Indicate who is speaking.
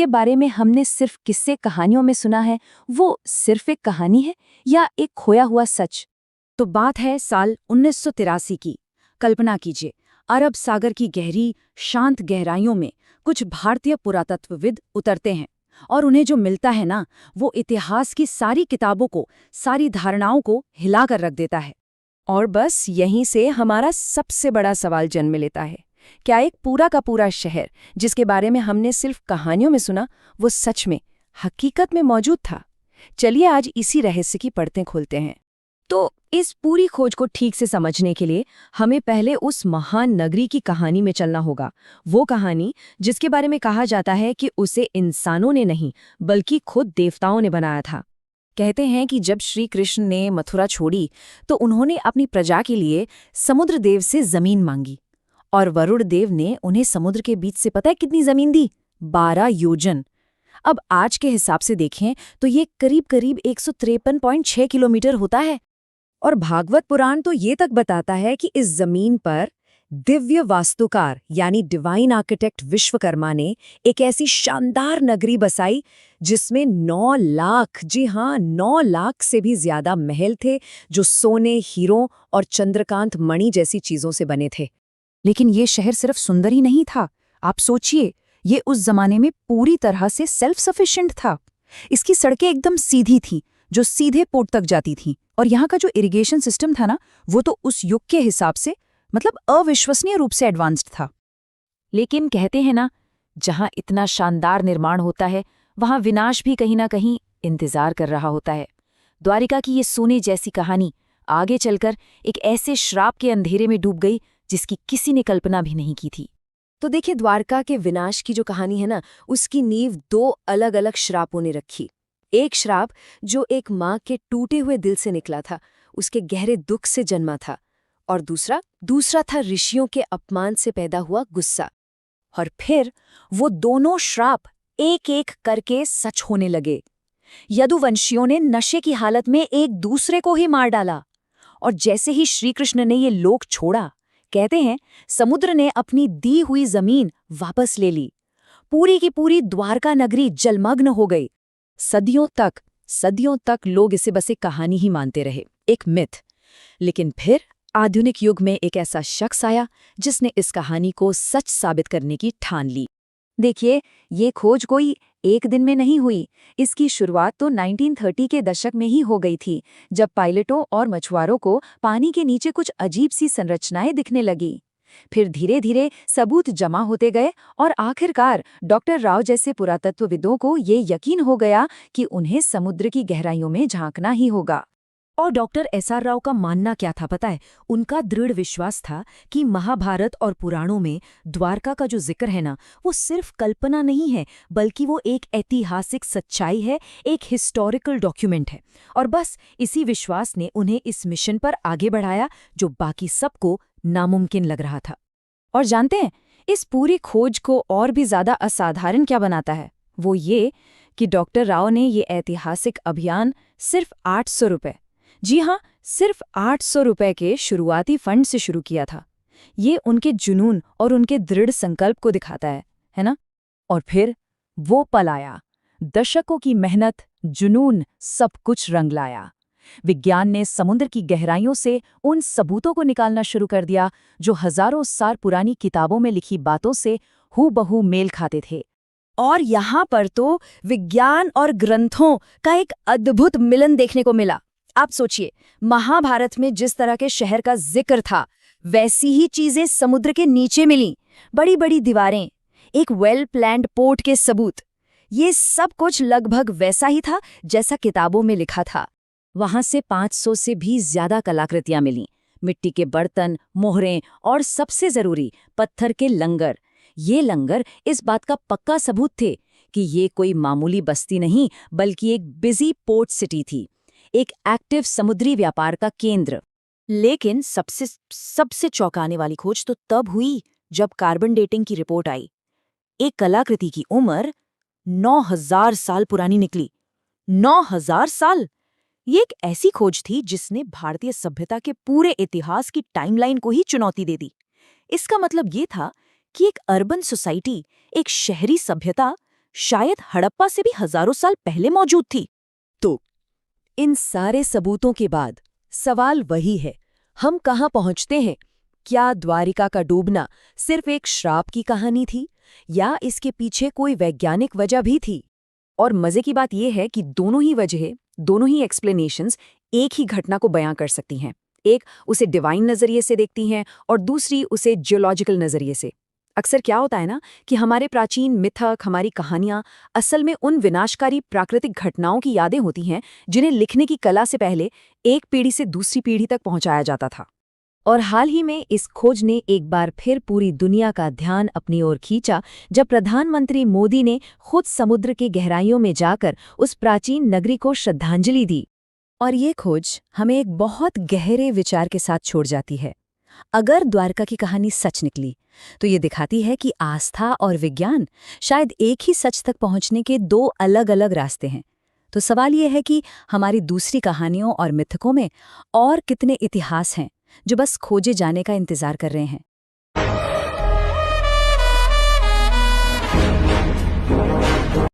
Speaker 1: जिसके बारे में हमने सिर्फ किस्से कहानियों में सुना है, वो सिर्फ एक कहानी है या एक खोया हुआ सच?
Speaker 2: तो बात है साल 1983 की। कल्पना कीजिए, अरब सागर की गहरी शांत गहराइयों में कुछ भारतीय पुरातत्वविद उतरते हैं और उन्हें जो मिलता है ना, वो इतिहास की सारी किताबों को, सारी धारणाओं को हिलाकर रख देता है।
Speaker 3: और बस यहीं से हमारा सबसे बड़ा सवाल जन्म लेता है, क्या एक पूरा का पूरा शहर जिसके बारे में हमने सिर्फ कहानियों में सुना, वो सच में हकीकत में मौजूद था? चलिए आज इसी रहस्य की परतें खोलते हैं। तो इस पूरी खोज को ठीक से समझने के लिए हमें पहले उस महान नगरी की कहानी में चलना होगा। वो कहानी जिसके बारे में कहा जाता है कि उसे इंसानों ने नहीं बल्कि खुद देवताओं ने बनाया था। कहते हैं कि जब श्री कृष्ण ने मथुरा छोड़ी तो उन्होंने अपनी प्रजा के लिए समुद्र देव से जमीन मांगी, और वरुण देव ने उन्हें समुद्र के बीच से पता है कितनी जमीन दी? 12 योजन। अब आज के हिसाब से देखें तो ये करीब करीब 153.6 किलोमीटर होता है। और भागवत पुराण तो ये तक बताता है कि इस जमीन पर दिव्य वास्तुकार यानी डिवाइन आर्किटेक्ट विश्वकर्मा ने एक ऐसी शानदार नगरी बसाई जिसमें 9 लाख, जी हाँ 9 लाख से भी ज्यादा महल थे, जो सोने, हीरों और चंद्रकांत मणि जैसी चीजों से बने थे।
Speaker 2: लेकिन ये शहर सिर्फ सुंदर ही नहीं था। आप सोचिए, ये उस जमाने में पूरी तरह से सेल्फ सफिशिएंट था। इसकी सड़कें एकदम सीधी थीं, जो सीधे पोर्ट तक जाती थीं, और यहाँ का जो इरिगेशन सिस्टम था ना, वो तो उस युग के हिसाब से मतलब अविश्वसनीय रूप से एडवांस्ड था। लेकिन कहते हैं ना, जहाँ इतना शानदार निर्माण होता है वहाँ विनाश भी कहीं ना कहीं इंतजार कर रहा होता है। द्वारिका की ये सोने जैसी कहानी आगे चलकर एक ऐसे श्राप के अंधेरे में डूब गई जिसकी किसी ने कल्पना भी नहीं की थी।
Speaker 3: तो देखिए, द्वारका के विनाश की जो कहानी है ना, उसकी नींव 2 अलग अलग श्रापों ने रखी। एक श्राप जो एक माँ के टूटे हुए दिल से निकला था, उसके गहरे दुख से जन्मा था, और दूसरा था ऋषियों के अपमान से पैदा हुआ गुस्सा। और फिर वो दोनों श्राप एक एक करके सच होने लगे। यदुवंशियों ने नशे की हालत में एक दूसरे को ही मार डाला, और जैसे ही श्री कृष्ण ने ये लोक छोड़ा, कहते हैं समुद्र ने अपनी दी हुई जमीन वापस ले ली। पूरी की पूरी द्वारका नगरी जलमग्न हो गई। सदियों तक लोग इसे बस एक कहानी ही मानते रहे, एक मिथ। लेकिन फिर आधुनिक युग में एक ऐसा शख्स आया जिसने इस कहानी को सच साबित करने की ठान ली।
Speaker 1: देखिए, ये खोज कोई एक दिन में नहीं हुई। इसकी शुरुआत तो 1930 के दशक में ही हो गई थी, जब पायलटों और मछुआरों को पानी के नीचे कुछ अजीब सी संरचनाएं दिखने लगी। फिर धीरे धीरे सबूत जमा होते गए और आखिरकार डॉक्टर राव जैसे पुरातत्वविदों को ये यकीन हो गया कि उन्हें समुद्र की गहराइयों में झांकना ही होगा।
Speaker 2: और डॉक्टर SR राव का मानना क्या था पता है? उनका दृढ़ विश्वास था कि महाभारत और पुराणों में द्वारका का जो जिक्र है ना, वो सिर्फ कल्पना नहीं है, बल्कि वो एक ऐतिहासिक सच्चाई है, एक हिस्टोरिकल डॉक्यूमेंट है। और बस इसी विश्वास ने उन्हें इस मिशन पर आगे बढ़ाया जो बाकी सबको नामुमकिन लग रहा था।
Speaker 3: और जानते हैं, इस पूरी खोज को और भी ज्यादा असाधारण क्या बनाता है? वो ये कि डॉक्टर राव ने ये ऐतिहासिक अभियान सिर्फ 800 रुपये, जी हाँ सिर्फ 800 रुपये के शुरुआती फंड से शुरू किया था। ये उनके जुनून और उनके दृढ़ संकल्प को दिखाता है ना?
Speaker 1: और फिर वो पल आया। दशकों की मेहनत, जुनून, सब कुछ रंग लाया। विज्ञान ने समुद्र की गहराइयों से उन सबूतों को निकालना शुरू कर दिया जो हजारों साल पुरानी किताबों में लिखी बातों से हूबहू मेल खाते थे।
Speaker 3: और यहाँ पर तो विज्ञान और ग्रंथों का एक अद्भुत मिलन देखने को मिला। आप सोचिए, महाभारत में जिस तरह के शहर का जिक्र था, वैसी ही चीजें समुद्र के नीचे मिली। बड़ी बड़ी दीवारें, एक वेल प्लान्ड पोर्ट के सबूत, ये सब कुछ लगभग वैसा ही था जैसा किताबों में लिखा था।
Speaker 1: वहां से 500 से भी ज्यादा कलाकृतियां मिलीं, मिट्टी के बर्तन, मोहरें और सबसे जरूरी पत्थर के लंगर। ये लंगर इस बात का पक्का सबूत थे कि ये कोई मामूली बस्ती नहीं, बल्कि एक बिजी पोर्ट सिटी थी, एक एक्टिव समुद्री व्यापार का केंद्र।
Speaker 2: लेकिन सबसे चौंकाने वाली खोज तो तब हुई जब कार्बन डेटिंग की रिपोर्ट आई। एक कलाकृति की उम्र 9000 साल पुरानी निकली। 9000 साल! ये एक ऐसी खोज थी जिसने भारतीय सभ्यता के पूरे इतिहास की टाइमलाइन को ही चुनौती दे दी। इसका मतलब ये था कि एक अर्बन सोसाइटी, एक शहरी सभ्यता शायद हड़प्पा से भी हजारों साल पहले मौजूद थी।
Speaker 3: तो इन सारे सबूतों के बाद सवाल वही है, हम कहाँ पहुँचते हैं? क्या द्वारिका का डूबना सिर्फ एक श्राप की कहानी थी या इसके पीछे कोई वैज्ञानिक वजह भी थी?
Speaker 1: और मजे की बात यह है कि दोनों ही वजहें, दोनों ही एक्सप्लेनेशंस एक ही घटना को बयां कर सकती हैं। एक उसे डिवाइन नजरिए से देखती हैं और दूसरी उसे जियोलॉजिकल नजरिए से। अक्सर क्या होता है ना कि हमारे प्राचीन मिथक, हमारी कहानियां असल में उन विनाशकारी प्राकृतिक घटनाओं की यादें होती हैं जिन्हें लिखने की कला से पहले एक पीढ़ी से दूसरी पीढ़ी तक पहुंचाया जाता था।
Speaker 3: और हाल ही में इस खोज ने एक बार फिर पूरी दुनिया का ध्यान अपनी ओर खींचा जब प्रधानमंत्री मोदी ने खुद समुद्र की गहराइयों में जाकर उस प्राचीन नगरी को श्रद्धांजलि दी।
Speaker 2: और ये खोज हमें एक बहुत गहरे विचार के साथ छोड़ जाती है। अगर द्वारका की कहानी सच निकली तो ये दिखाती है कि आस्था और विज्ञान शायद एक ही सच तक पहुंचने के दो अलग-अलग रास्ते हैं। तो सवाल ये है कि हमारी दूसरी कहानियों और मिथकों में और कितने इतिहास हैं जो बस खोजे जाने का इंतजार कर रहे हैं।